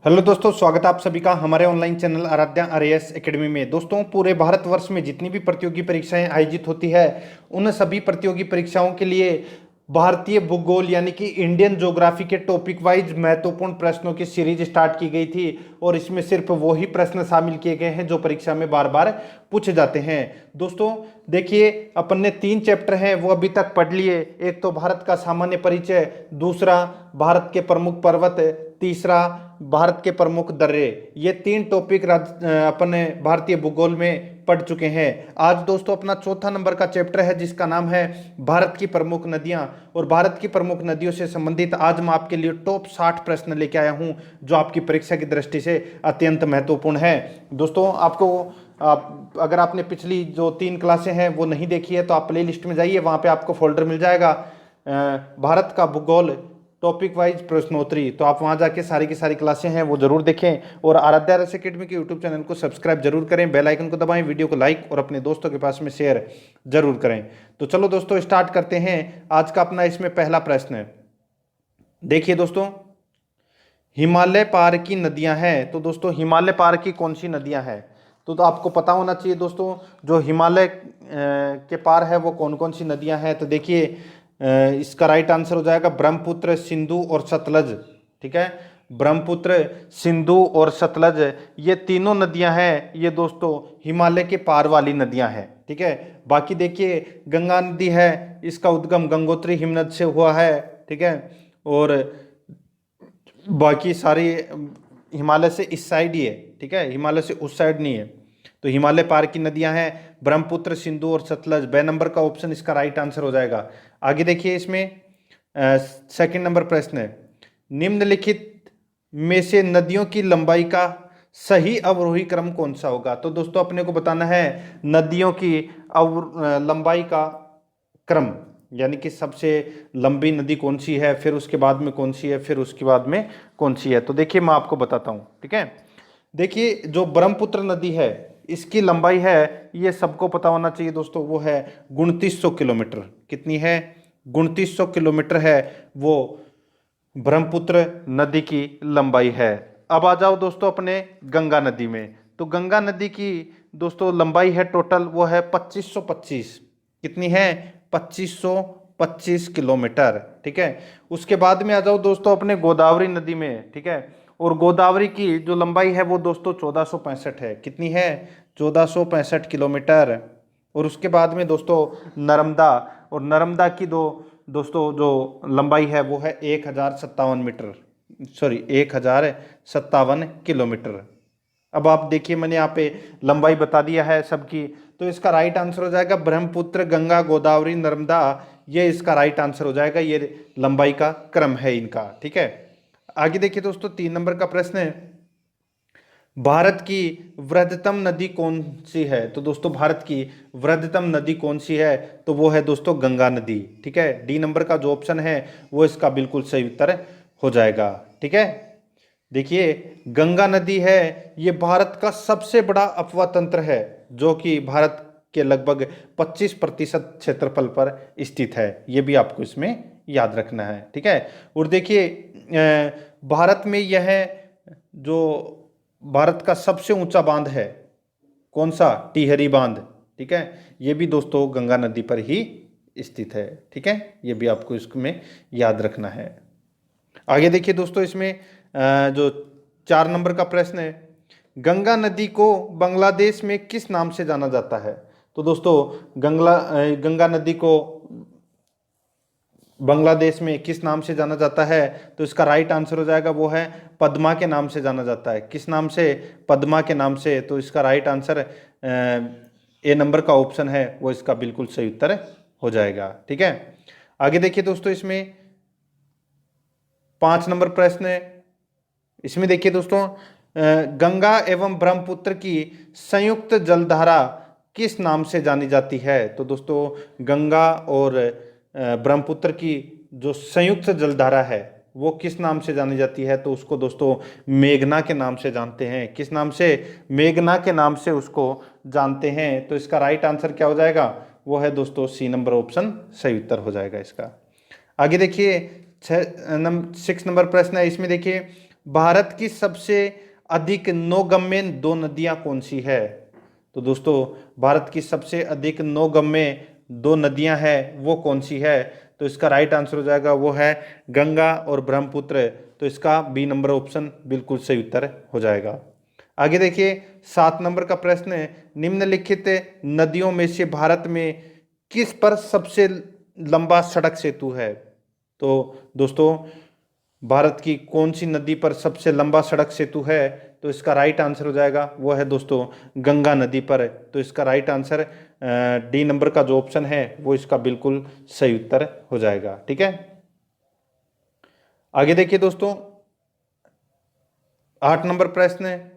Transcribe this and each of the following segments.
Hello दोस्तों, स्वागत है आप सभी का हमारे online channel Aaradhya RAS academy में। दोस्तों, पूरे भारतवर्ष में जितनी भी प्रतियोगी परीक्षाएं आयोजित होती है उन सभी प्रतियोगी परीक्षाओं के लिए भारतीय भूगोल यानी कि इंडियन ज्योग्राफी के टॉपिक वाइज महत्वपूर्ण प्रश्नों की सीरीज स्टार्ट की गई थी और इसमें सिर्फ वही प्रश्न शामिल किए गए हैं जो परीक्षा में बार बार पूछे जाते हैं। दोस्तों देखिए, अपन ने 3 चैप्टर हैं वो अभी तक पढ़ लिए। एक तो भारत का सामान्य परिचय, दूसरा भारत के प्रमुख पर्वत, तीसरा भारत के प्रमुख दर्रे। ये 3 टॉपिक अपने भारतीय भूगोल में पढ़ चुके हैं। आज दोस्तों अपना चौथा नंबर का चैप्टर है जिसका नाम है भारत की प्रमुख नदियां। और भारत की प्रमुख नदियों से संबंधित आज मैं आपके लिए टॉप 60 प्रश्न लेके आया हूं जो आपकी परीक्षा की दृष्टि से अत्यंत महत्वपूर्ण है। दोस्तों अगर आपने पिछली जो 3 क्लासें हैं वो नहीं देखी है तो आप प्ले लिस्ट में जाइए, वहां पे आपको फोल्डर मिल जाएगा भारत का भूगोल टॉपिक वाइज प्रश्नोत्तरी। तो आप वहां जाके सारी की सारी क्लासें हैं वो जरूर देखें और आराध्या आरएएस एकेडमी के यूट्यूब चैनल को सब्सक्राइब जरूर करें, बेल आइकन को दबाएं, वीडियो को लाइक और अपने दोस्तों के पास में शेयर जरूर करें। तो चलो दोस्तों स्टार्ट करते हैं आज का अपना इसमें पहला प्रश्न। देखिए दोस्तों, हिमालय पार की नदियां हैं। तो दोस्तों हिमालय पार की कौन सी नदियां हैं? तो आपको पता होना चाहिए दोस्तों, जो हिमालय के पार है वो कौन कौन सी नदियां हैं। तो देखिए इसका राइट आंसर हो जाएगा ब्रह्मपुत्र, सिंधु और सतलज। ठीक है, ब्रह्मपुत्र, सिंधु और सतलज ये तीनों नदियां हैं, ये दोस्तों हिमालय के पार वाली नदियां हैं। ठीक है, बाकी देखिए गंगा नदी है, इसका उद्गम गंगोत्री हिमनद से हुआ है। ठीक है, और बाकी सारी हिमालय से इस साइड ही है। ठीक है, हिमालय से उस साइड नहीं है। तो हिमालय पार की नदियां हैं ब्रह्मपुत्र, सिंधु और सतलज। बे नंबर का ऑप्शन इसका राइट आंसर हो जाएगा। आगे देखिए इसमें सेकंड नंबर प्रश्न है, निम्नलिखित में से नदियों की लंबाई का सही अवरोही क्रम कौन सा होगा? तो दोस्तों अपने को बताना है नदियों की लंबाई का क्रम, यानी कि सबसे लंबी नदी कौन सी है, फिर उसके बाद में कौन सी है, फिर उसके बाद में कौन सी है। तो देखिए मैं आपको बताता हूं। ठीक है, देखिए जो ब्रह्मपुत्र नदी है इसकी लंबाई है, ये सबको पता होना चाहिए दोस्तों, वो है 2900 किलोमीटर। कितनी है? 2900 किलोमीटर है वो ब्रह्मपुत्र नदी की लंबाई है। अब आ जाओ दोस्तों अपने गंगा नदी में। तो गंगा नदी की दोस्तों लंबाई है टोटल वो है 2525। कितनी है? 2525 किलोमीटर। ठीक है, उसके बाद में आ जाओ दोस्तों अपने गोदावरी नदी में। ठीक है, और गोदावरी की जो लंबाई है वो दोस्तों 1465 है। कितनी है? 1465 किलोमीटर। और उसके बाद में दोस्तों नर्मदा, और नर्मदा की दोस्तों जो लंबाई है वो है 1057 मीटर, सॉरी 1057 किलोमीटर। अब आप देखिए मैंने यहाँ पे लंबाई बता दिया है सबकी, तो इसका राइट आंसर हो जाएगा ब्रह्मपुत्र, गंगा, गोदावरी, नर्मदा। ये इसका राइट आंसर हो जाएगा, ये लंबाई का क्रम है इनका। ठीक है, आगे देखिए दोस्तों 3 नंबर का प्रश्न है, भारत की वृहत्तम नदी कौन सी है? तो दोस्तों भारत की वृहत्तम नदी कौन सी है? तो वो है दोस्तों गंगा नदी। ठीक है, डी नंबर का जो ऑप्शन है वो इसका बिल्कुल सही उत्तर हो जाएगा। ठीक है, देखिए गंगा नदी है ये भारत का सबसे बड़ा अपवाह तंत्र है जो कि भारत के लगभग 25% क्षेत्रफल पर स्थित है। ये भी आपको इसमें याद रखना है। ठीक है, और देखिए भारत में यह जो भारत का सबसे ऊंचा बांध है कौन सा? टिहरी बांध। ठीक है, ये भी दोस्तों गंगा नदी पर ही स्थित है। ठीक है, ये भी आपको इसमें याद रखना है। आगे देखिए दोस्तों इसमें जो 4 नंबर का प्रश्न है, गंगा नदी को बांग्लादेश में किस नाम से जाना जाता है? तो दोस्तों गंगा नदी को बांग्लादेश में किस नाम से जाना जाता है? तो इसका राइट आंसर हो जाएगा वो है पद्मा के नाम से जाना जाता है। किस नाम से? पद्मा के नाम से। तो इसका राइट आंसर ए नंबर का ऑप्शन है वो इसका बिल्कुल सही उत्तर हो जाएगा। ठीक है, आगे देखिए दोस्तों इसमें 5 नंबर प्रश्न है। इसमें देखिए दोस्तों गंगा एवं ब्रह्मपुत्र की संयुक्त जलधारा किस नाम से जानी जाती है? तो दोस्तों गंगा और ब्रह्मपुत्र की जो संयुक्त जलधारा है वो किस नाम से जानी जाती है? तो उसको दोस्तों मेघना के नाम से जानते हैं। किस नाम से? मेघना के नाम से उसको जानते हैं। तो इसका राइट आंसर क्या हो जाएगा? वो है दोस्तों सी नंबर ऑप्शन सही उत्तर हो जाएगा इसका। आगे देखिए 6 नंबर प्रश्न है। इसमें देखिए भारत की सबसे अधिक नौगम्य दो नदियां कौन सी है? तो दोस्तों भारत की सबसे अधिक नौगम्य दो नदियां हैं वो कौन सी है? तो इसका राइट आंसर हो जाएगा वो है गंगा और ब्रह्मपुत्र। तो इसका बी नंबर ऑप्शन बिल्कुल सही उत्तर हो जाएगा। आगे देखिए 7 नंबर का प्रश्न है, निम्नलिखित नदियों में से भारत में किस पर सबसे लंबा सड़क सेतु है? तो दोस्तों भारत की कौन सी नदी पर सबसे लंबा सड़क सेतु है? तो इसका राइट आंसर हो जाएगा वो है दोस्तों गंगा नदी पर। तो इसका राइट आंसर डी नंबर का जो ऑप्शन है वो इसका बिल्कुल सही उत्तर हो जाएगा। ठीक है, आगे देखिए दोस्तों 8 नंबर प्रश्न है,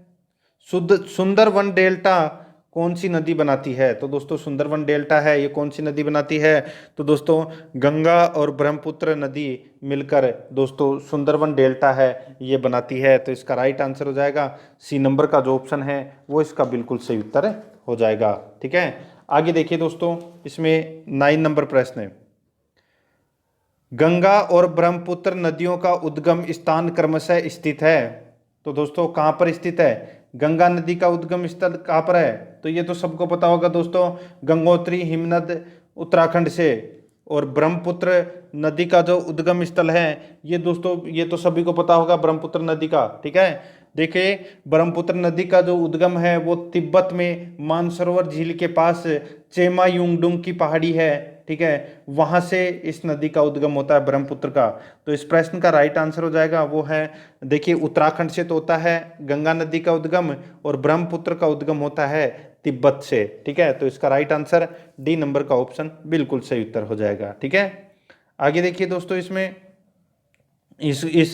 सुंदरवन डेल्टा कौन सी नदी बनाती है? तो दोस्तों सुंदरवन डेल्टा है ये कौन सी नदी बनाती है? तो दोस्तों गंगा और ब्रह्मपुत्र नदी मिलकर दोस्तों सुंदरवन डेल्टा है ये बनाती है। तो इसका राइट आंसर हो जाएगा सी नंबर का जो ऑप्शन है वो इसका बिल्कुल सही उत्तर हो जाएगा। ठीक है, आगे देखिए दोस्तों इसमें 9 नंबर प्रश्न है, गंगा और ब्रह्मपुत्र नदियों का उद्गम स्थान क्रमशः स्थित है। तो दोस्तों कहाँ पर स्थित है? गंगा नदी का उद्गम स्थल कहाँ पर है? तो ये तो सबको पता होगा दोस्तों, गंगोत्री हिमनद उत्तराखंड से। और ब्रह्मपुत्र नदी का जो उद्गम स्थल है ये दोस्तों ये तो सभी को पता होगा ब्रह्मपुत्र नदी का। ठीक है, देखिए ब्रह्मपुत्र नदी का जो उद्गम है वो तिब्बत में मानसरोवर झील के पास चेमा युंगडुंग की पहाड़ी है। ठीक है, वहां से इस नदी का उद्गम होता है ब्रह्मपुत्र का। तो इस प्रश्न का राइट आंसर हो जाएगा वो है, देखिए उत्तराखंड से तो होता है गंगा नदी का उद्गम और ब्रह्मपुत्र का उद्गम होता है तिब्बत से। ठीक है, तो इसका राइट आंसर डी नंबर का ऑप्शन बिल्कुल सही उत्तर हो जाएगा। ठीक है, आगे देखिए दोस्तों इसमें इस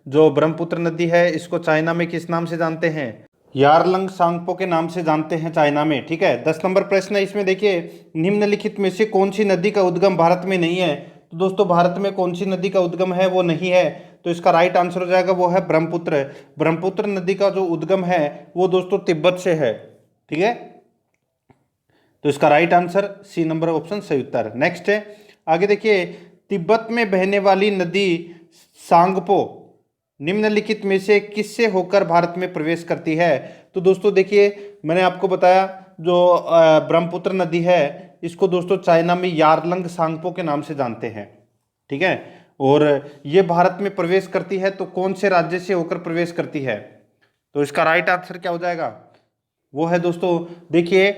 जो ब्रह्मपुत्र नदी है इसको चाइना में किस नाम से जानते हैं? यारलंग सांगपो के नाम से जानते हैं चाइना में। ठीक है, 10 नंबर प्रश्न है इसमें, देखिए निम्नलिखित में से कौन सी नदी का उद्गम भारत में नहीं है? तो दोस्तों भारत में कौन सी नदी का उद्गम है वो नहीं है। तो इसका राइट आंसर हो जाएगा वो है ब्रह्मपुत्र। ब्रह्मपुत्र नदी का जो उद्गम है वो दोस्तों तिब्बत से है। ठीक है, तो इसका right answer C number option सही उत्तर। नेक्स्ट है, आगे देखिए तिब्बत में बहने वाली नदी सांगपो निम्नलिखित में से किससे होकर भारत में प्रवेश करती है? तो दोस्तों देखिए मैंने आपको बताया जो ब्रह्मपुत्र नदी है इसको दोस्तों चाइना में यारलंग सांगपो के नाम से जानते हैं। ठीक है, और ये भारत में प्रवेश करती है तो कौन से राज्य से होकर प्रवेश करती है? तो इसका राइट आंसर क्या हो जाएगा वो है दोस्तों, देखिए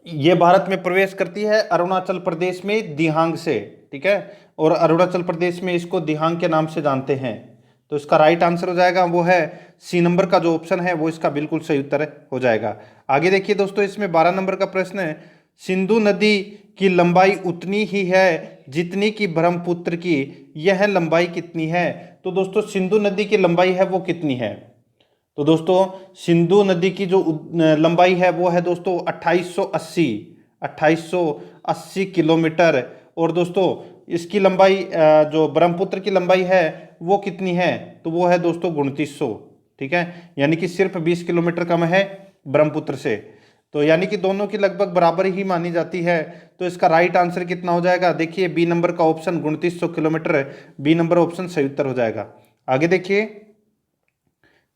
ये भारत में प्रवेश करती है अरुणाचल प्रदेश में दिहांग से। ठीक है, और अरुणाचल प्रदेश में इसको दिहांग के नाम से जानते हैं। तो इसका राइट आंसर हो जाएगा वो है सी नंबर का जो ऑप्शन है वो इसका बिल्कुल सही उत्तर हो जाएगा। आगे देखिए दोस्तों इसमें 12 नंबर का प्रश्न है, सिंधु नदी की लंबाई उतनी ही है जितनी की ब्रह्मपुत्र की, यह लंबाई कितनी है? तो दोस्तों सिंधु नदी की लंबाई है वो कितनी है? तो दोस्तों सिंधु नदी की जो लंबाई है वो है दोस्तों 2880 किलोमीटर। और दोस्तों इसकी लंबाई जो ब्रह्मपुत्र की लंबाई है वो कितनी है? तो वो है दोस्तों 2900। ठीक है, यानी कि सिर्फ 20 किलोमीटर कम है ब्रह्मपुत्र से। तो यानी कि दोनों की लगभग बराबर ही मानी जाती है। तो इसका राइट आंसर कितना हो जाएगा? देखिए बी नंबर का option 2900 kilometre, B number option सही उत्तर हो जाएगा। आगे देखिए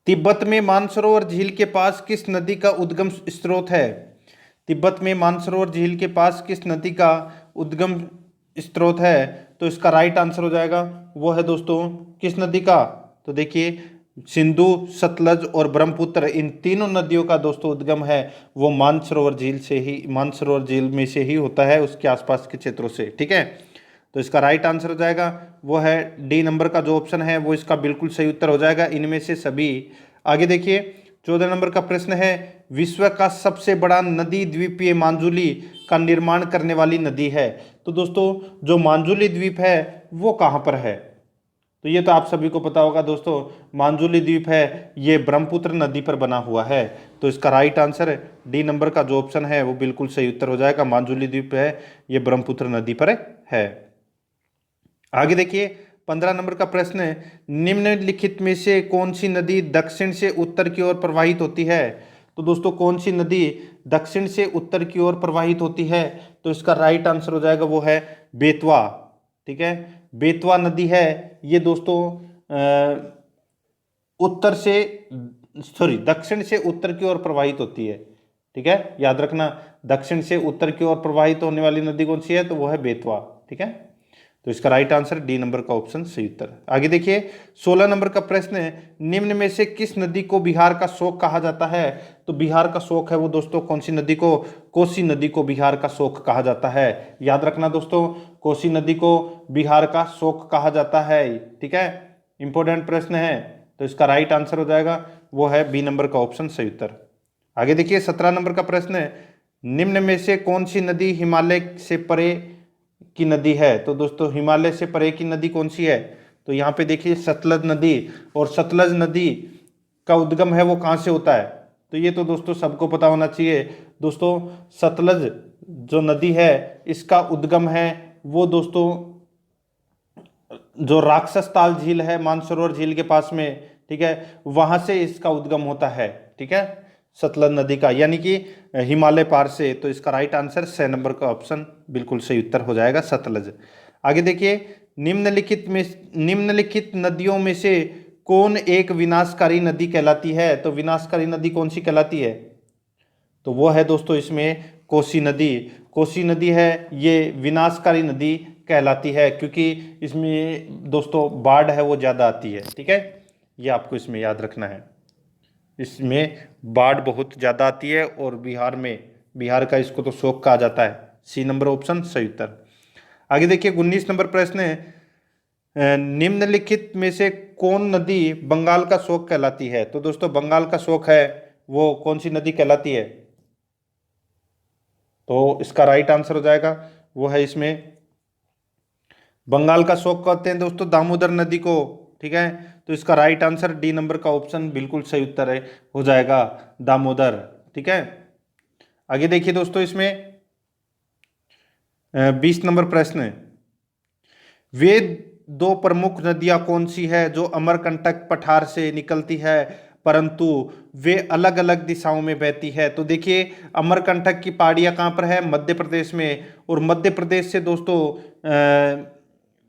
तिब्बत में मानसरोवर झील के पास किस नदी का उद्गम स्रोत है? तिब्बत में मानसरोवर झील के पास किस नदी का उद्गम स्रोत है? तो इसका राइट आंसर हो जाएगा वो है दोस्तों किस नदी का? तो देखिए सिंधु, सतलज और ब्रह्मपुत्र इन तीनों नदियों का दोस्तों उद्गम है वो मानसरोवर झील से ही, मानसरोवर झील में से ही होता है, उसके आसपास के क्षेत्रों से। ठीक है, तो इसका राइट आंसर हो जाएगा वो है डी नंबर का जो ऑप्शन है वो इसका बिल्कुल सही उत्तर हो जाएगा इनमें से सभी। आगे देखिए 14 नंबर का प्रश्न है, विश्व का सबसे बड़ा नदी द्वीपीय मांजुली का निर्माण करने वाली नदी है। तो दोस्तों जो मांजुली द्वीप है वो कहाँ पर है? तो ये तो आप सभी को पता होगा दोस्तों, मांजुली द्वीप है ये ब्रह्मपुत्र नदी पर बना हुआ है। तो इसका राइट आंसर डी नंबर का जो ऑप्शन है वो बिल्कुल सही उत्तर हो जाएगा। मांजुली द्वीप है ये ब्रह्मपुत्र नदी पर है। आगे देखिए 15 नंबर का प्रश्न है, निम्नलिखित में से कौन सी नदी दक्षिण से उत्तर की ओर प्रवाहित होती है? तो दोस्तों कौन सी नदी दक्षिण से उत्तर की ओर प्रवाहित होती है? तो इसका राइट आंसर हो जाएगा वो है बेतवा। ठीक है, बेतवा नदी है ये दोस्तों उत्तर से सॉरी दक्षिण से उत्तर की ओर प्रवाहित होती है। ठीक है, याद रखना, दक्षिण से उत्तर की ओर प्रवाहित होने वाली नदी कौन सी है, तो वो है बेतवा। ठीक है, तो इसका राइट आंसर डी नंबर का ऑप्शन सही उत्तर। आगे देखिए 16 नंबर का प्रश्न है, निम्न में से किस नदी को बिहार का शोक कहा जाता है। तो बिहार का शोक है वो दोस्तों कौन सी नदी को, कोसी नदी को बिहार का शोक कहा जाता है। याद रखना दोस्तों, कोसी नदी को बिहार का शोक कहा जाता है। ठीक है, इंपॉर्टेंट प्रश्न है, तो इसका राइट आंसर हो जाएगा वो है बी नंबर का ऑप्शन सही उत्तर। आगे देखिए 17 नंबर का प्रश्न है, निम्न में से कौन सी नदी हिमालय से परे की नदी है। तो दोस्तों हिमालय से परे की नदी कौन सी है, तो यहाँ पे देखिए सतलज नदी, और सतलज नदी का उद्गम है वो कहाँ से होता है, तो ये तो दोस्तों सबको पता होना चाहिए। दोस्तों सतलज जो नदी है इसका उद्गम है वो दोस्तों जो राक्षस ताल झील है मानसरोवर झील के पास में, ठीक है, वहां से इसका उद्गम होता है। ठीक है, सतलज नदी का, यानी कि हिमालय पार से। तो इसका राइट आंसर 6 नंबर का ऑप्शन बिल्कुल सही उत्तर हो जाएगा, सतलज। आगे देखिए निम्नलिखित नदियों में से कौन एक विनाशकारी नदी कहलाती है। तो विनाशकारी नदी कौन सी कहलाती है, तो वो है दोस्तों इसमें कोसी नदी। कोसी नदी है ये विनाशकारी नदी कहलाती है, क्योंकि इसमें दोस्तों बाढ़ है वो ज़्यादा आती है। ठीक है, ये आपको इसमें याद रखना है, इसमें बाढ़ बहुत ज़्यादा आती है, और बिहार का इसको तो शोक कहा जाता है। सी नंबर ऑप्शन सही उत्तर। आगे देखिए 19 नंबर प्रश्न है, निम्नलिखित में से कौन नदी बंगाल का शोक कहलाती है। तो दोस्तों बंगाल का शोक है वो कौन सी नदी कहलाती है, तो इसका राइट आंसर हो जाएगा वो है इसमें बंगाल का शोक कहते हैं दोस्तों दामोदर नदी को। ठीक है, तो इसका राइट आंसर डी नंबर का ऑप्शन बिल्कुल सही उत्तर है, हो जाएगा दामोदर। ठीक है, आगे देखिए दोस्तों इसमें 20 नंबर प्रश्न है, वे दो प्रमुख नदियां कौन सी है जो अमरकंटक पठार से निकलती है परंतु वे अलग अलग दिशाओं में बहती है। तो देखिए अमरकंटक की पहाड़ियां कहाँ पर है, मध्य प्रदेश में, और मध्य प्रदेश से दोस्तों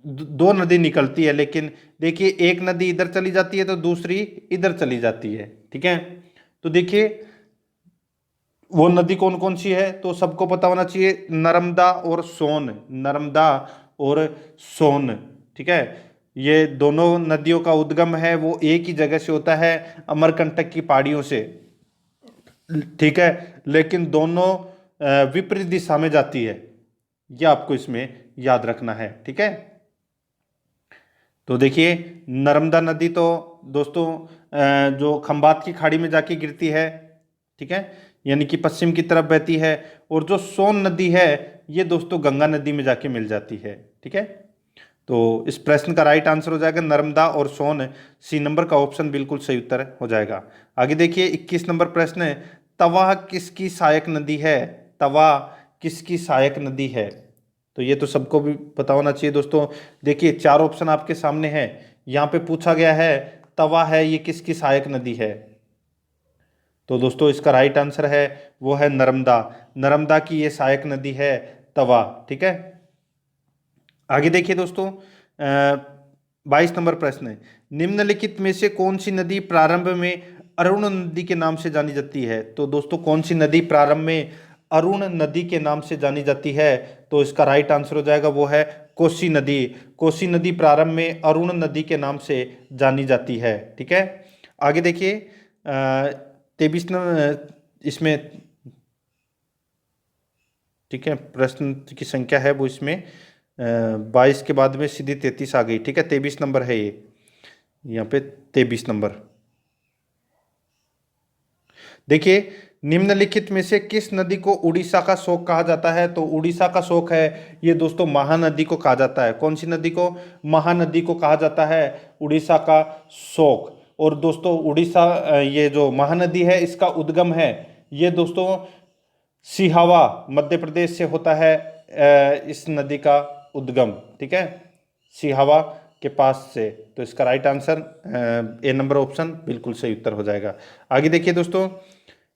दो नदी निकलती है, लेकिन देखिए एक नदी इधर चली जाती है तो दूसरी इधर चली जाती है। ठीक है, तो देखिए वो नदी कौन कौन सी है, तो सबको पता होना चाहिए, नर्मदा और सोन, नर्मदा और सोन। ठीक है, ये दोनों नदियों का उद्गम है वो एक ही जगह से होता है, अमरकंटक की पहाड़ियों से। ठीक है, लेकिन दोनों विपरीत दिशा में जाती है, यह आपको इसमें याद रखना है। ठीक है, तो देखिए नर्मदा नदी तो दोस्तों जो खंबात की खाड़ी में जाके गिरती है। ठीक है, यानी कि पश्चिम की तरफ बहती है, और जो सोन नदी है ये दोस्तों गंगा नदी में जाके मिल जाती है। ठीक है, तो इस प्रश्न का राइट आंसर हो जाएगा नर्मदा और सोन, सी नंबर का ऑप्शन बिल्कुल सही उत्तर हो जाएगा। आगे देखिए 21 नंबर प्रश्न है, तवा किसकी सहायक नदी है। तवा किसकी सहायक नदी है, तो ये तो सबको भी पता होना चाहिए दोस्तों। देखिए 4 ऑप्शन आपके सामने हैं, यहाँ पे पूछा गया है तवा है ये किसकी सहायक नदी है, तो दोस्तों इसका राइट आंसर है वो है नर्मदा। नर्मदा की ये सहायक नदी है तवा। ठीक है, आगे देखिए दोस्तों 22 नंबर प्रश्न है, निम्नलिखित में से कौन सी नदी प्रारंभ में अरुण नदी के नाम से जानी जाती है। तो दोस्तों कौन सी नदी प्रारंभ में अरुण नदी के नाम से जानी जाती है, तो इसका राइट आंसर हो जाएगा वो है कोसी नदी। कोसी नदी प्रारंभ में अरुण नदी के नाम से जानी जाती है। ठीक है, आगे देखिए 23 नंबर इसमें, ठीक है, प्रश्न की संख्या है वो इसमें 22 के बाद में सीधी 33 आ गई। ठीक है, 23 नंबर है ये, यहाँ पे 23 नंबर। देखिए निम्नलिखित में से किस नदी को उड़ीसा का शोक कहा जाता है। तो उड़ीसा का शोक है ये दोस्तों महानदी को कहा जाता है। कौन सी नदी को, महानदी को कहा जाता है उड़ीसा का शोक। और दोस्तों उड़ीसा ये जो महानदी है इसका उद्गम है ये दोस्तों सिहावा मध्य प्रदेश से होता है, इस नदी का उद्गम। ठीक है, सिहावा के पास से, तो इसका right answer A number option बिल्कुल सही उत्तर हो जाएगा। आगे देखिए दोस्तों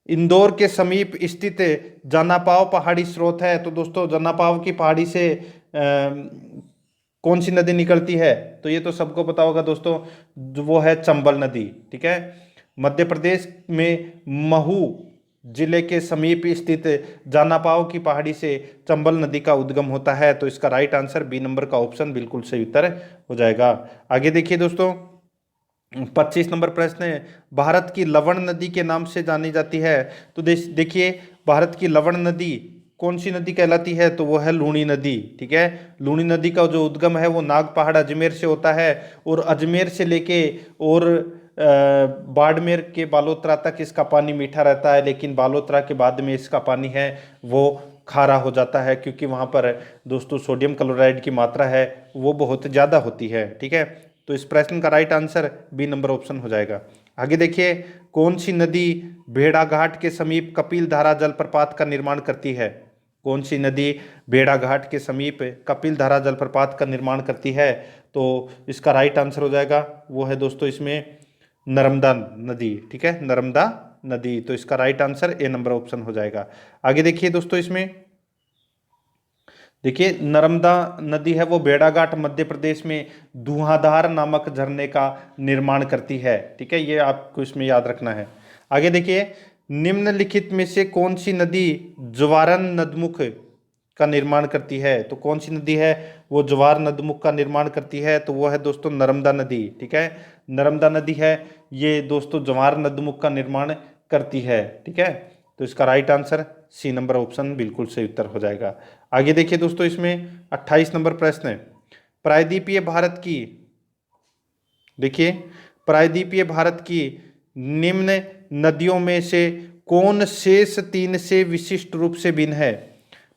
इंदौर के समीप स्थित जनापाव पहाड़ी स्रोत है। तो दोस्तों जनापाव की पहाड़ी से कौन सी नदी निकलती है? तो ये तो सबको पता होगा दोस्तों, वो है चंबल नदी। ठीक है। मध्य प्रदेश में महू जिले के समीप स्थित जानापाव की पहाड़ी से चंबल नदी का उद्गम होता है। तो इसका राइट आंसर बी नंबर का ऑप्शन बिल्कुल सही उत्तर हो जाएगा। आगे देखिए दोस्तों, 25 नंबर प्रश्न है, भारत की लवण नदी के नाम से जानी जाती है। तो देखिए, भारत की लवण नदी कौन सी नदी कहलाती है? तो वो है लूणी नदी। ठीक है। लूणी नदी का जो उद्गम है वो नाग पहाड़ अजमेर से होता है, और अजमेर से लेके और बाड़मेर के बालोतरा तक इसका पानी मीठा रहता है, लेकिन बालोतरा के बाद में इसका पानी है वो खारा हो जाता है, क्योंकि वहाँ पर दोस्तों सोडियम क्लोराइड की मात्रा है वो बहुत ज़्यादा होती है। ठीक है। तो इस प्रश्न का right answer B number option हो जाएगा। आगे देखिए, कौन सी नदी भेड़ाघाट के समीप कपिल धारा जलप्रपात का निर्माण करती है? कौन सी नदी भेड़ाघाट के समीप कपिल धारा जलप्रपात का निर्माण करती है? तो इसका राइट आंसर हो जाएगा, वो है दोस्तों इसमें नर्मदा नदी। ठीक है, नर्मदा नदी। तो इसका right answer A number option हो जाएगा। आगे देखिए दोस्तों, इसमें देखिए नर्मदा नदी है वो भेड़ाघाट मध्य प्रदेश में धुआंधार नामक झरने का निर्माण करती है। ठीक है, ये आपको इसमें याद रखना है। आगे देखिए, निम्नलिखित में से कौन सी नदी ज्वारन नदमुख का निर्माण करती है? तो कौन सी नदी है वो ज्वार नदमुख का निर्माण करती है? तो वो है दोस्तों नर्मदा नदी। ठीक है, नर्मदा नदी है ये दोस्तों ज्वार नदमुख का निर्माण करती है। ठीक है, तो इसका right answer C number option बिल्कुल सही उत्तर हो जाएगा। आगे देखिए दोस्तों, इसमें 28 नंबर प्रश्न है, प्रायद्वीपीय भारत की, देखिए प्रायद्वीपीय भारत की निम्न नदियों में से कौन शेष तीन से विशिष्ट रूप से भिन्न है?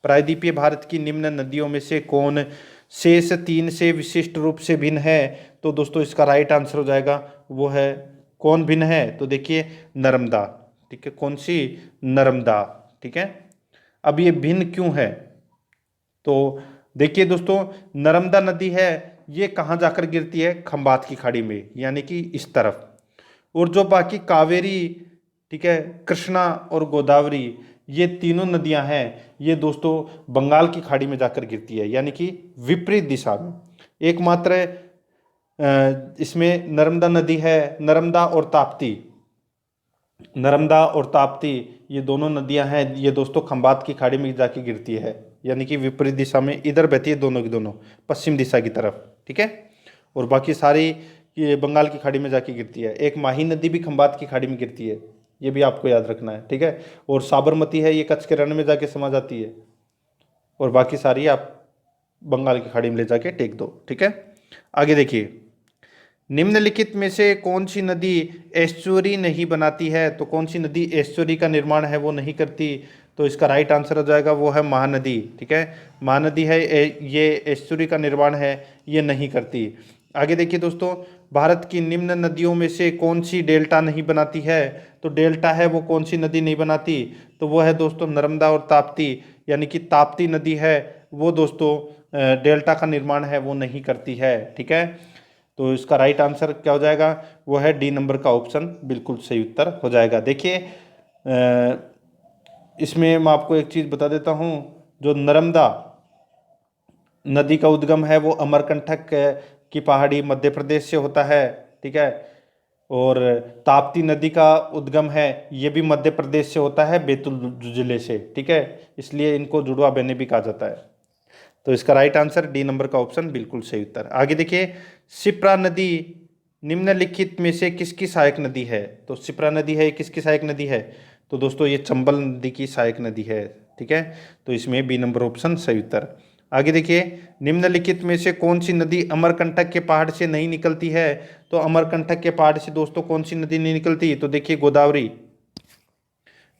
प्रायद्वीपीय भारत की निम्न नदियों में से कौन शेष तीन से विशिष्ट रूप से भिन्न है? तो दोस्तों इसका राइट आंसर हो जाएगा, वो है कौन भिन्न है? तो देखिए नर्मदा। ठीक है, कौन सी? नर्मदा। ठीक है, अब ये भिन्न क्यों है? तो देखिए दोस्तों, नर्मदा नदी है ये कहाँ जाकर गिरती है? खंबात की खाड़ी में, यानी कि इस तरफ। और जो बाकी कावेरी, ठीक है, कृष्णा और गोदावरी, ये तीनों नदियां हैं ये दोस्तों बंगाल की खाड़ी में जाकर गिरती है, यानी कि विपरीत दिशा में। एकमात्र इसमें नर्मदा नदी है, नर्मदा और ताप्ती, नर्मदा और ताप्ती ये दोनों नदियां हैं ये दोस्तों खंबात की खाड़ी में जाके गिरती है, यानी कि विपरीत दिशा में, इधर बहती है दोनों की दोनों पश्चिम दिशा की तरफ। ठीक है, और बाकी सारी ये बंगाल की खाड़ी में जाके गिरती है। एक माही नदी भी खंबात की खाड़ी में गिरती है, ये भी आपको याद रखना है। ठीक है, और साबरमती है ये कच्छ के रण में जाके समा जाती है, और बाकी सारी आप बंगाल की खाड़ी में ले जाके टेक दो। ठीक है, आगे देखिए, निम्नलिखित में से कौन सी नदी एस्चुरी नहीं बनाती है? तो कौन सी नदी एस्चुरी का निर्माण है वो नहीं करती? तो इसका राइट आंसर हो जाएगा, वो है महानदी। ठीक है, महानदी है ये एस्चुरी का निर्माण है ये नहीं करती। आगे देखिए दोस्तों, भारत की निम्न नदियों में से कौन सी डेल्टा नहीं बनाती है? तो डेल्टा है वो कौन सी नदी नहीं बनाती? तो वो है दोस्तों नर्मदा और ताप्ती, यानी कि ताप्ती नदी है वो दोस्तों डेल्टा का निर्माण है वो नहीं करती है। ठीक है, तो इसका राइट आंसर क्या हो जाएगा? वो है डी नंबर का ऑप्शन बिल्कुल सही उत्तर हो जाएगा। देखिए इसमें मैं आपको एक चीज़ बता देता हूँ, जो नर्मदा नदी का उद्गम है वो अमरकंटक की पहाड़ी मध्य प्रदेश से होता है। ठीक है, और ताप्ती नदी का उद्गम है ये भी मध्य प्रदेश से होता है, बैतूल जिले से। ठीक है, इसलिए इनको जुड़वा बहनें भी कहा जाता है। तो इसका राइट आंसर डी नंबर का ऑप्शन बिल्कुल सही उत्तर। आगे देखिए, शिप्रा नदी निम्नलिखित में से किसकी सहायक नदी है? तो शिप्रा नदी है किसकी सहायक नदी है? तो दोस्तों ये चंबल नदी की सहायक नदी है। ठीक है, तो इसमें बी नंबर ऑप्शन सही उत्तर। आगे देखिए, निम्नलिखित में से कौन सी नदी अमरकंटक के पहाड़ से नहीं निकलती है? तो अमरकंटक के पहाड़ से दोस्तों कौन सी नदी नहीं निकलती? तो देखिए गोदावरी,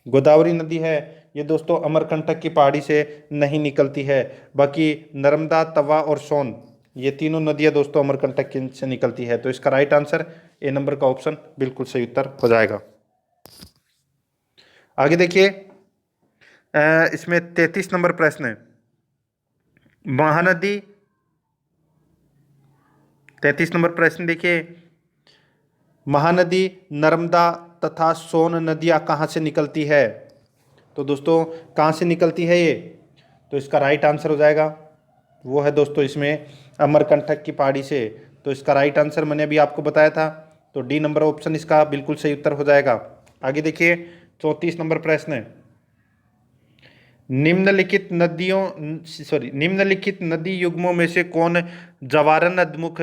गोदावरी नदी है ये दोस्तों अमरकंटक की पहाड़ी से नहीं निकलती है। बाकी नर्मदा, तवा और सोन ये तीनों नदियां दोस्तों अमरकंटक से निकलती है। तो इसका राइट आंसर ए नंबर का ऑप्शन बिल्कुल सही उत्तर हो जाएगा। आगे देखिए, इसमें 33 नंबर प्रश्न है, महानदी, 33 नंबर प्रश्न देखिए, महानदी नर्मदा तथा सोन नदियां कहाँ से निकलती है? तो दोस्तों कहाँ से निकलती है ये? तो इसका राइट आंसर हो जाएगा वो है दोस्तों इसमें अमरकंटक की पहाड़ी से। तो इसका राइट आंसर मैंने अभी आपको बताया था, तो डी नंबर ऑप्शन इसका बिल्कुल सही उत्तर हो जाएगा। आगे देखिए 34 नंबर प्रश्न है, निम्नलिखित नदी युग्मों में से कौन जवार नदमुख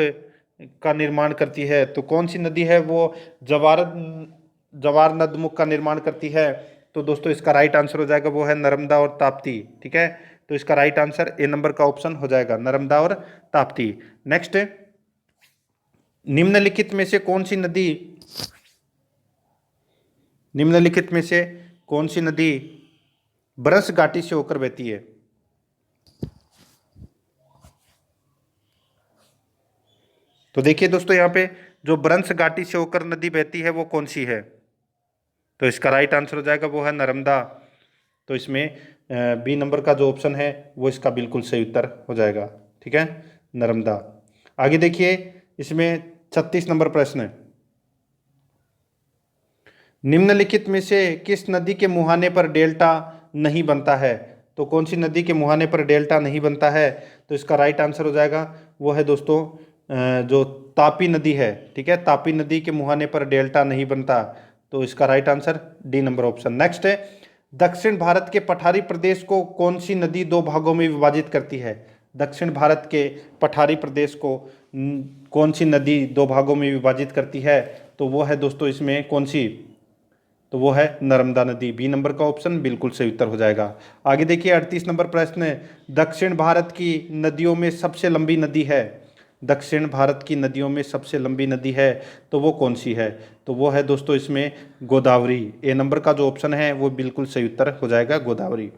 का निर्माण करती है? तो कौन सी नदी है वो जवार नदमुख का निर्माण करती है? तो दोस्तों इसका राइट आंसर हो जाएगा वो है नर्मदा और ताप्ती। ठीक है, तो इसका राइट आंसर ए नंबर का ऑप्शन हो जाएगा, नर्मदा और ताप्ती। नेक्स्ट, निम्नलिखित में से कौन सी नदी ब्रश घाटी से होकर बहती है? तो देखिए दोस्तों यहाँ पे जो ब्रंश घाटी से होकर नदी बहती है वो कौन सी है? तो इसका राइट आंसर हो जाएगा वो है नर्मदा। तो इसमें बी नंबर का जो ऑप्शन है वो इसका बिल्कुल सही उत्तर हो जाएगा। ठीक है, नर्मदा। आगे देखिए इसमें 36 नंबर प्रश्न है, निम्नलिखित में से किस नदी के मुहाने पर डेल्टा नहीं बनता है? तो कौन सी नदी के मुहाने पर डेल्टा नहीं बनता है? तो इसका राइट आंसर हो जाएगा वो है दोस्तों जो तापी नदी है। ठीक है, तापी नदी के मुहाने पर डेल्टा नहीं बनता। तो इसका right answer D number option. Next है, दक्षिण भारत के पठारी प्रदेश को कौन सी नदी दो भागों में विभाजित करती है? दक्षिण भारत के पठारी प्रदेश को कौन सी नदी दो भागों में विभाजित करती है? तो वो है दोस्तों इसमें कौन सी? तो वो है नर्मदा नदी। बी नंबर का ऑप्शन बिल्कुल सही उत्तर हो जाएगा। आगे देखिए 38 नंबर प्रश्न है, दक्षिण भारत की नदियों में सबसे लंबी नदी है? दक्षिण भारत की नदियों में सबसे लंबी नदी है तो वो कौन सी है? तो वो है दोस्तों इसमें गोदावरी। ए नंबर का जो ऑप्शन है वो बिल्कुल सही उत्तर हो जाएगा, गोदावरी।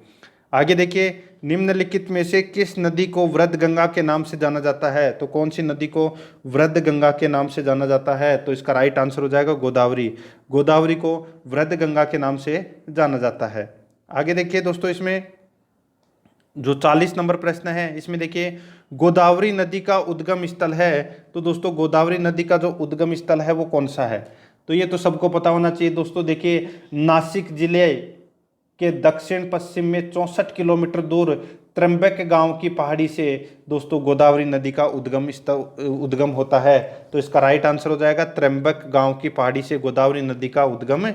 आगे देखिए, निम्नलिखित में से किस नदी को वृद्ध गंगा के नाम से जाना जाता है? तो कौन सी नदी को वृद्ध गंगा के नाम से जाना जाता है? तो इसका राइट आंसर हो जाएगा गोदावरी। गोदावरी को वृद्ध गंगा के नाम से जाना जाता है। आगे देखिए दोस्तों इसमें जो 40 नंबर प्रश्न है, इसमें देखिए गोदावरी नदी का उद्गम स्थल है। तो दोस्तों गोदावरी नदी का जो उद्गम स्थल है वो कौन सा है? तो ये तो सबको पता होना चाहिए दोस्तों। देखिए नासिक जिले के दक्षिण पश्चिम में 64 किलोमीटर दूर त्र्यंबक गांव की पहाड़ी से दोस्तों गोदावरी नदी का उद्गम होता है। तो इसका राइट आंसर हो जाएगा त्र्यंबक गांव की पहाड़ी से गोदावरी नदी का उद्गम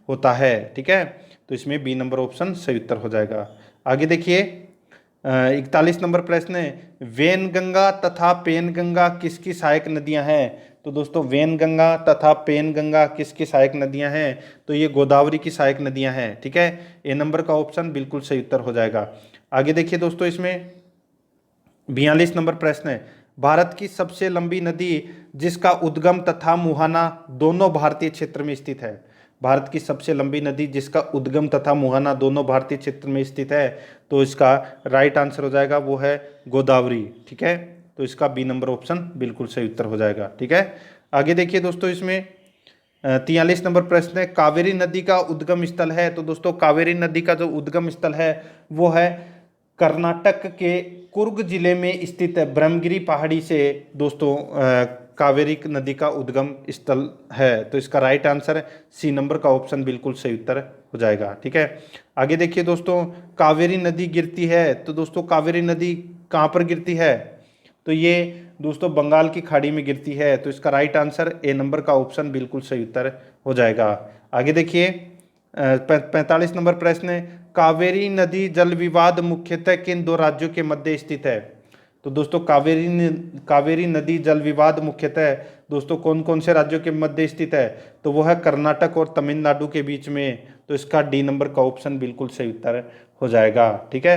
होता है। ठीक है, तो इसमें बी नंबर ऑप्शन सही उत्तर हो जाएगा। आगे देखिए 41 नंबर प्रश्न है, वेनगंगा तथा पेनगंगा किसकी सहायक नदियां हैं? तो दोस्तों वेनगंगा तथा पेनगंगा किसकी सहायक नदियां हैं? तो ये गोदावरी की सहायक नदियां हैं। ठीक है, ए नंबर का ऑप्शन बिल्कुल सही उत्तर हो जाएगा। आगे देखिए दोस्तों इसमें 42 नंबर प्रश्न है, भारत की सबसे लंबी नदी जिसका उद्गम तथा मुहाना दोनों भारतीय क्षेत्र में स्थित है? भारत की सबसे लंबी नदी जिसका उद्गम तथा मुहाना दोनों भारतीय क्षेत्र में स्थित है, तो इसका राइट आंसर हो जाएगा वो है गोदावरी। ठीक है, तो इसका बी नंबर ऑप्शन बिल्कुल सही उत्तर हो जाएगा। ठीक है, आगे देखिए दोस्तों इसमें 43 नंबर प्रश्न है, कावेरी नदी का उद्गम स्थल है? तो दोस्तों कावेरी नदी का जो उद्गम स्थल है वो है कर्नाटक के कुर्ग जिले में स्थित ब्रह्मगिरी पहाड़ी से दोस्तों कावेरी नदी का उद्गम स्थल है। तो इसका राइट आंसर सी नंबर का ऑप्शन बिल्कुल सही उत्तर हो जाएगा। ठीक है, आगे देखिए दोस्तों कावेरी नदी गिरती है, तो दोस्तों कावेरी नदी कहाँ पर गिरती है? तो ये दोस्तों बंगाल की खाड़ी में गिरती है। तो इसका राइट आंसर ए नंबर का ऑप्शन बिल्कुल सही उत्तर हो जाएगा। आगे देखिए 45 नंबर प्रश्न है, कावेरी नदी जल विवाद मुख्यतः किन दो राज्यों के मध्य स्थित है? तो दोस्तों कावेरी नदी जल विवाद मुख्यतः दोस्तों कौन कौन से राज्यों के मध्य स्थित है? तो वो है कर्नाटक और तमिलनाडु के बीच में। तो इसका डी नंबर का ऑप्शन बिल्कुल सही उत्तर हो जाएगा। ठीक है,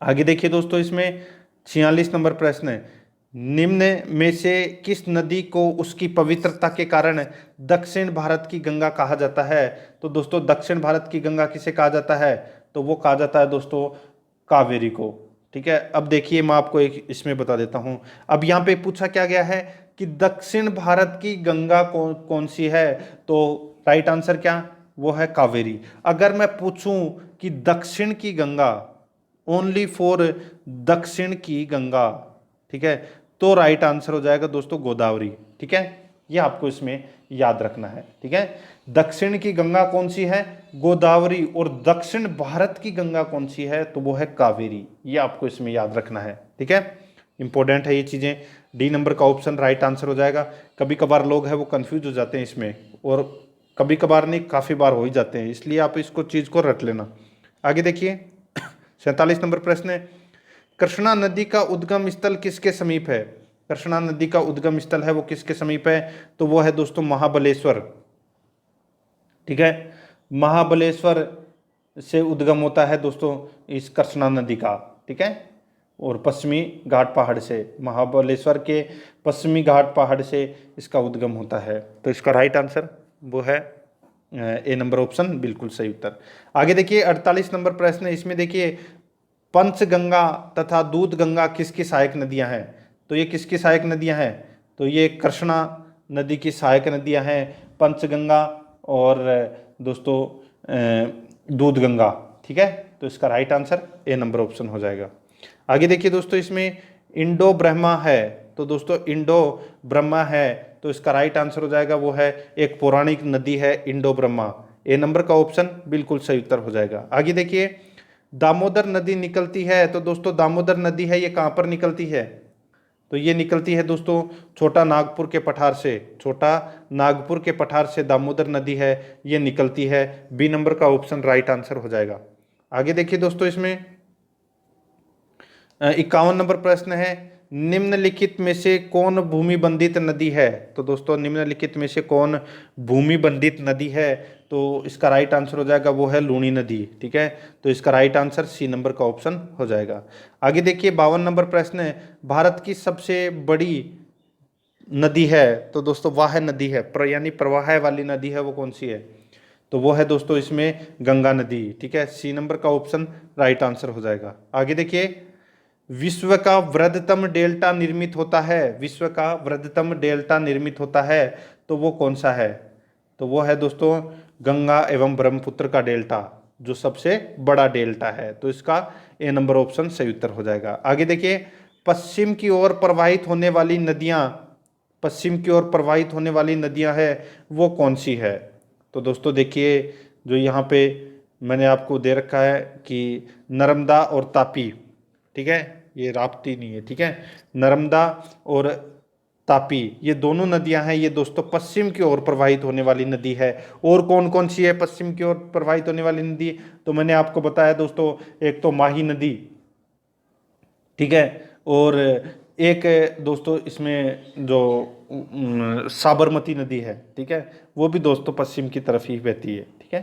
आगे देखिए दोस्तों इसमें 46 नंबर प्रश्न है, निम्न में से किस नदी को उसकी पवित्रता के कारण दक्षिण भारत की गंगा कहा जाता है? तो दोस्तों दक्षिण भारत की गंगा किसे कहा जाता है? तो वो कहा जाता है दोस्तों कावेरी को। ठीक है, अब देखिए मैं आपको एक इसमें बता देता हूं। अब यहाँ पे पूछा क्या गया है कि दक्षिण भारत की गंगा कौन सी है? तो राइट आंसर क्या? वो है कावेरी। अगर मैं पूछूं कि दक्षिण की गंगा, ओनली फॉर दक्षिण की गंगा, ठीक है, तो राइट आंसर हो जाएगा दोस्तों गोदावरी। ठीक है, ये आपको इसमें याद रखना है। ठीक है, दक्षिण की गंगा कौन सी है? गोदावरी। और दक्षिण भारत की गंगा कौन सी है? तो वो है कावेरी। ये आपको इसमें याद रखना है। ठीक है, इंपॉर्टेंट है ये चीज़ें। डी नंबर का ऑप्शन राइट आंसर हो जाएगा। कभी कभार लोग हैं वो कंफ्यूज हो जाते हैं इसमें, और कभी कभार नहीं, काफ़ी बार हो ही जाते हैं, इसलिए आप इसको चीज़ को रट लेना। आगे देखिए 47 नंबर प्रश्न है, कृष्णा नदी का उद्गम स्थल किसके समीप है? कृष्णा नदी का उद्गम स्थल है वो किसके समीप है? तो वो है दोस्तों महाबलेश्वर। ठीक है, महाबलेश्वर से उद्गम होता है दोस्तों इस कृष्णा नदी का। ठीक है, और पश्चिमी घाट पहाड़ से, महाबलेश्वर के पश्चिमी घाट पहाड़ से इसका उद्गम होता है। तो इसका राइट आंसर वो है ए नंबर ऑप्शन, बिल्कुल सही उत्तर। आगे देखिए 48 नंबर प्रश्न है, इसमें देखिए पंचगंगा तथा दूध गंगा किसकी सहायक नदियां हैं? तो ये किसकी सहायक नदियां हैं? तो ये कृष्णा नदी की सहायक नदियां हैं, पंचगंगा और दोस्तों दूध गंगा। ठीक है, तो इसका right answer A number option हो जाएगा। आगे देखिए दोस्तों, इसमें इंडो ब्रह्मा है, तो दोस्तों इंडो ब्रह्मा है, तो इसका राइट आंसर हो जाएगा वो है एक पौराणिक नदी है इंडो ब्रह्मा। ए नंबर का ऑप्शन बिल्कुल सही उत्तर हो जाएगा। आगे देखिए दामोदर नदी निकलती है, तो दोस्तों दामोदर नदी है ये कहाँ पर निकलती है? तो ये निकलती है दोस्तों छोटा नागपुर के पठार से, छोटा नागपुर के पठार से दामोदर नदी है ये निकलती है। बी नंबर का ऑप्शन राइट आंसर हो जाएगा। आगे देखिए दोस्तों, इसमें 51 नंबर प्रश्न है, निम्नलिखित में से कौन भूमि बंधित नदी है? तो दोस्तों निम्नलिखित में से कौन भूमि बंधित नदी है? तो इसका राइट आंसर हो जाएगा वो है लूनी नदी। ठीक है, तो इसका राइट आंसर सी नंबर का ऑप्शन हो जाएगा। आगे देखिए 52 नंबर प्रश्न है, भारत की सबसे बड़ी नदी है, तो दोस्तों वाह नदी है, यानी प्रवाह वाली नदी है वो कौन सी है? तो वो है दोस्तों इसमें गंगा नदी। ठीक है, सी नंबर का ऑप्शन राइट आंसर हो जाएगा। आगे देखिए विश्व का वृहत्तम डेल्टा निर्मित होता है, विश्व का वृहत्तम डेल्टा निर्मित होता है, तो वो कौन सा है? तो वो है दोस्तों गंगा एवं ब्रह्मपुत्र का डेल्टा, जो सबसे बड़ा डेल्टा है। तो इसका ए नंबर ऑप्शन सही उत्तर हो जाएगा। आगे देखिए पश्चिम की ओर प्रवाहित होने वाली नदियां, पश्चिम की ओर प्रवाहित होने वाली नदियां है वो कौन सी है? तो दोस्तों देखिए जो यहाँ पे मैंने आपको दे रखा है कि नर्मदा और तापी, ठीक है, ये राप्ती नहीं है। ठीक है, नर्मदा और तापी ये दोनों नदियां हैं, ये दोस्तों पश्चिम की ओर प्रवाहित होने वाली नदी है। और कौन कौन सी है पश्चिम की ओर प्रवाहित होने वाली नदी? तो मैंने आपको बताया दोस्तों, एक तो माही नदी, ठीक है, और एक दोस्तों इसमें जो साबरमती नदी है, ठीक है, वो भी दोस्तों पश्चिम की तरफ ही बहती है। ठीक है,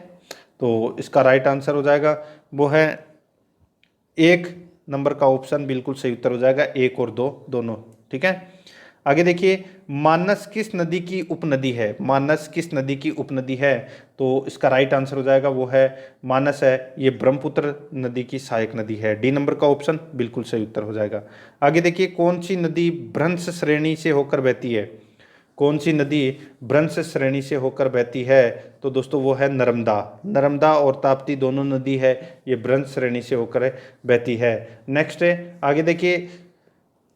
तो इसका राइट आंसर हो जाएगा वो है एक नंबर का ऑप्शन, बिल्कुल सही उत्तर हो जाएगा, एक और दो दोनों। ठीक है, आगे देखिए मानस किस नदी की उपनदी है? मानस किस नदी की उपनदी है? तो इसका राइट आंसर हो जाएगा वो है मानस है ये ब्रह्मपुत्र नदी की सहायक नदी है। डी नंबर का ऑप्शन बिल्कुल सही उत्तर हो जाएगा। आगे देखिए कौन सी नदी भ्रंश श्रेणी से होकर बहती है? कौन सी नदी भ्रंश श्रेणी से होकर बहती है? तो दोस्तों वो है नर्मदा। नर्मदा और ताप्ती दोनों नदी है ये भ्रंश श्रेणी से होकर बहती है। नेक्स्ट है, आगे देखिए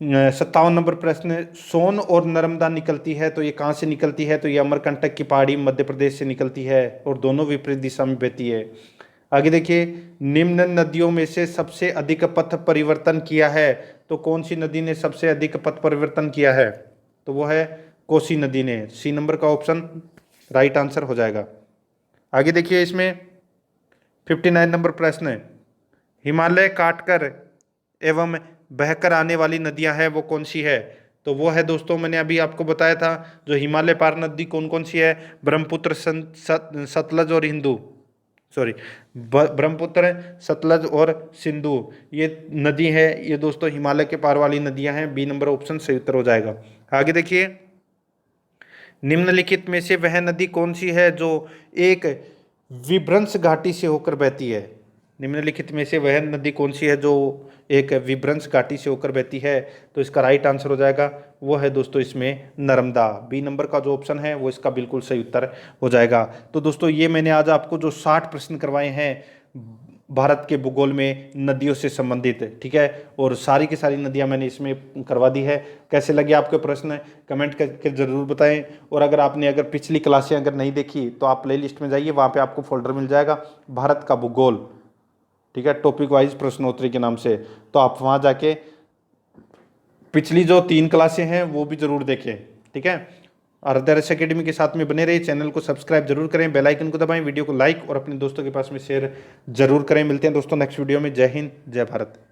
57 नंबर प्रश्न, सोन और नर्मदा निकलती है तो ये कहाँ से निकलती है? तो ये अमरकंटक की पहाड़ी मध्य प्रदेश से निकलती है और दोनों विपरीत दिशा में बहती है। आगे देखिए निम्न नदियों में से सबसे अधिक पथ परिवर्तन किया है, तो कौन सी नदी ने सबसे अधिक पथ परिवर्तन किया है? तो वो है कोसी नदी ने। सी नंबर का ऑप्शन राइट आंसर हो जाएगा। आगे देखिए इसमें 59 नंबर प्रश्न है, हिमालय काटकर एवं बहकर आने वाली नदियां हैं वो कौन सी है? तो वो है दोस्तों मैंने अभी आपको बताया था जो हिमालय पार नदी कौन कौन सी है, ब्रह्मपुत्र, सतलज और हिंदू, सॉरी ब्रह्मपुत्र, सतलज और सिंधु, ये नदी है ये दोस्तों हिमालय के पार वाली नदियां हैं। बी नंबर ऑप्शन सही उत्तर हो जाएगा। आगे देखिए निम्नलिखित में से वह नदी कौन सी है जो एक विभ्रंश घाटी से होकर बहती है? निम्नलिखित में से वह नदी कौन सी है जो एक विभ्रंश घाटी से होकर बहती है? तो इसका राइट आंसर हो जाएगा वो है दोस्तों इसमें नर्मदा। बी नंबर का जो ऑप्शन है वो इसका बिल्कुल सही उत्तर हो जाएगा। तो दोस्तों ये मैंने आज आपको जो 60 प्रश्न करवाए हैं भारत के भूगोल में नदियों से संबंधित, ठीक है, और सारी की सारी नदियां मैंने इसमें करवा दी है। कैसे लगे आपके प्रश्न कमेंट करके ज़रूर बताएं। और अगर पिछली क्लासें अगर नहीं देखी तो आप प्ले लिस्ट में जाइए, वहाँ पे आपको फोल्डर मिल जाएगा भारत का भूगोल, ठीक है, टॉपिक वाइज प्रश्नोत्तरी के नाम से, तो आप वहाँ जाके पिछली जो 3 क्लासें हैं वो भी जरूर देखें, ठीक है। आराध्या RS एकेडमी के साथ में बने रहिए, चैनल को सब्सक्राइब जरूर करें, बेल आइकन को दबाएं, वीडियो को लाइक और अपने दोस्तों के पास में शेयर जरूर करें। मिलते हैं दोस्तों नेक्स्ट वीडियो में। जय हिंद, जय भारत।